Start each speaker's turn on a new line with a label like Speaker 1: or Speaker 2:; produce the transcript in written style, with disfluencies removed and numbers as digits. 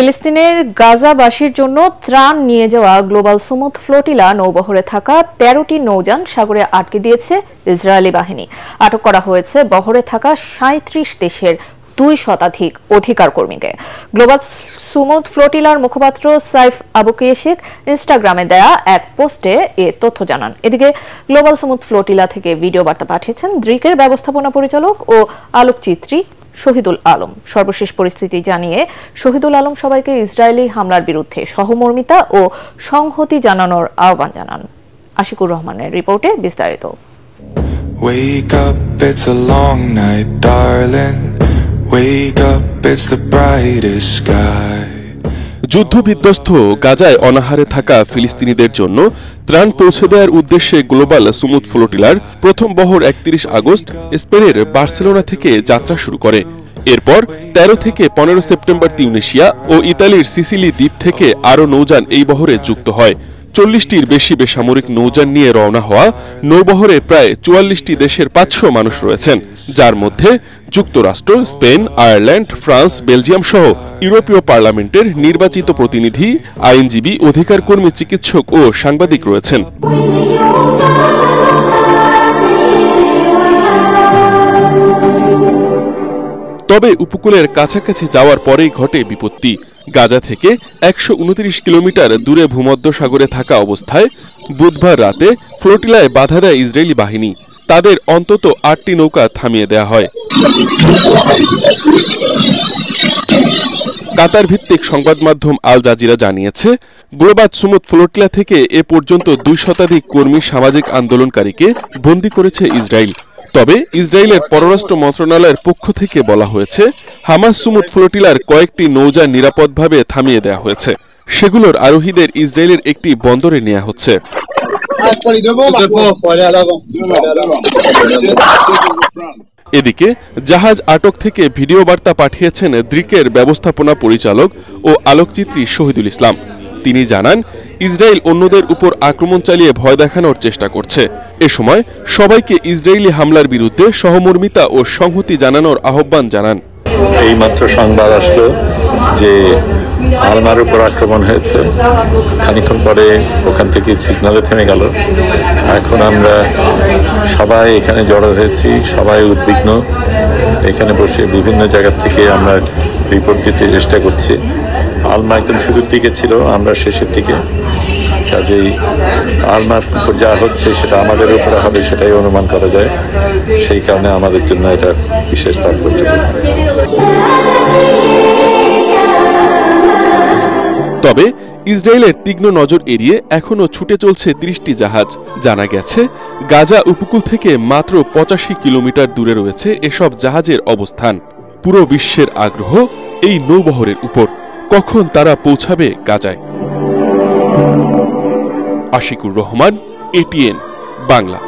Speaker 1: ফিলিস্তিনের গাজাবাসীর জন্য ত্রাণ নিয়ে যাওয়া গ্লোবাল সুমুদ ফ্লোটিলা নৌবহরে থাকা ১৩টি নৌযান সাগরে আটকে দিয়েছে ইসরায়েলি বাহিনী। আটক করা হয়েছে বহরে থাকা ৩৭ দেশের ২০০ অধিকার কর্মীকে। গ্লোবাল সুমুদ ফ্লোটিলার মুখপাত্র সাইফ আবু কেশেক ইনস্টাগ্রামে দেয়া এক পোস্টে এ তথ্য জানান। এদিকে গ্লোবাল সুমুদ ফ্লোটিলা থেকে ভিডিও বার্তা পাঠিয়েছেন দ্রিকের ব্যবস্থাপনা পরিচালক ও আলোকচিত্রী শহীদুল আলম। সর্বশেষ পরিস্থিতি জানিয়ে শহীদুল আলম সবাইকে ইসরায়েলি হামলার বিরুদ্ধে সহমর্মিতা ও সংহতি জানানোর আহ্বান জানান। আশিকুর রহমানের রিপোর্টে বিস্তারিত।
Speaker 2: Wake up, it's a long night, darling. Wake up, it's the brightest sky.
Speaker 3: যুদ্ধবিধ্বস্ত গাজায় অনাহারে থাকা ফিলিস্তিনিদের জন্য ত্রাণ পৌঁছে দেওয়ার উদ্দেশ্যে গ্লোবাল সুমুদ ফ্লোটিলার প্রথম বহর ৩১ আগস্ট স্পেনের বার্সেলোনা থেকে যাত্রা শুরু করে। এরপর ১৩ থেকে ১৫ সেপ্টেম্বর তিউনিসিয়া ও ইতালির সিসিলি দ্বীপ থেকে আরও নৌযান এই বহরে যুক্ত হয়। ৪০টির বেশি বেসামরিক নৌযান নিয়ে রওনা হওয়া নৌবহরে প্রায় ৪৪টি দেশের ৫০০ মানুষ রয়েছেন, যার মধ্যে যুক্তরাষ্ট্র, স্পেন, আয়ারল্যান্ড, ফ্রান্স, বেলজিয়াম সহ ইউরোপীয় পার্লামেন্টের নির্বাচিত প্রতিনিধি, আইনজীবী, অধিকার কর্মী, চিকিৎসক ও সাংবাদিক রয়েছেন। তবে উপকূলের কাছাকাছি যাওয়ার পরেই ঘটে বিপত্তি। গাজা থেকে ১২৯ কিলোমিটার দূরে ভূমধ্য সাগরে থাকা অবস্থায় বুধবার রাতে ফ্লোটিলায় বাধা দেয় ইসরায়েলি বাহিনী। তাদের অন্তত ৮টি নৌকা থামিয়ে দেয়া হয়। কাতার ভিত্তিক সংবাদ মাধ্যম আল জাজিরা জানিয়েছে, গ্লোবাল সুমুদ ফ্লোটিলা থেকে এ পর্যন্ত ২০০ কর্মী সামাজিক আন্দোলনকারীকে বন্দী করেছে ইসরায়েল। তবে ইসরায়েলের পররাষ্ট্র মন্ত্রণালয়ের পক্ষ থেকে বলা হয়েছে, হামাস সুমুদ ফ্লোটিলার কয়েকটি নৌযান নিরাপদভাবে থামিয়ে দেওয়া হয়েছে। সেগুলোর আরোহীদের ইসরায়েলের একটি বন্দরে নেওয়া হচ্ছে। এদিকে জাহাজ আটক থেকে ভিডিও বার্তা পাঠিয়েছেন দ্রিকের ব্যবস্থাপনা পরিচালক ও আলোকচিত্রী শহীদুল ইসলাম। তিনি জানান, ইসরায়েল অন্যদের উপর আক্রমণ চালিয়ে ভয় দেখানোর চেষ্টা করছে। এ সময় সবাইকে ইসরায়েলি হামলার বিরুদ্ধে সহমর্মিতা ও সংহতি জানানোর আহ্বান জানান।
Speaker 4: এইমাত্র সংবাদ আসলো যে আলমার উপর আক্রমণ হয়েছে। খানিকক্ষণ পরে ওখান থেকে সিগন্যালে থেমে গেল। এখন আমরা সবাই এখানে জড়ো হয়েছি, সবাই উদ্বিগ্ন। এখানে বসে বিভিন্ন জায়গা থেকে আমরা রিপোর্ট দিতে চেষ্টা করছি। আলমা একদম শুরুর দিকে ছিল, আমরা শেষের দিকে। কাজেই আলমার উপর যা হচ্ছে সেটা আমাদের উপরে হবে সেটাই অনুমান করা যায়। সেই কারণে আমাদের জন্য এটা বিশেষ তাৎপর্যপূর্ণ।
Speaker 3: তবে ইসরায়েলের তীক্ষ্ণ নজর এড়িয়ে এখনও ছুটে চলছে ৩০টি জাহাজ। জানা গেছে, গাজা উপকূল থেকে মাত্র ৮৫ কিলোমিটার দূরে রয়েছে এসব জাহাজের অবস্থান। পুরো বিশ্বের আগ্রহ এই নৌবহরের উপর, কখন তারা পৌঁছাবে গাজায়। আশিকুর রহমান, এটিএন বাংলা।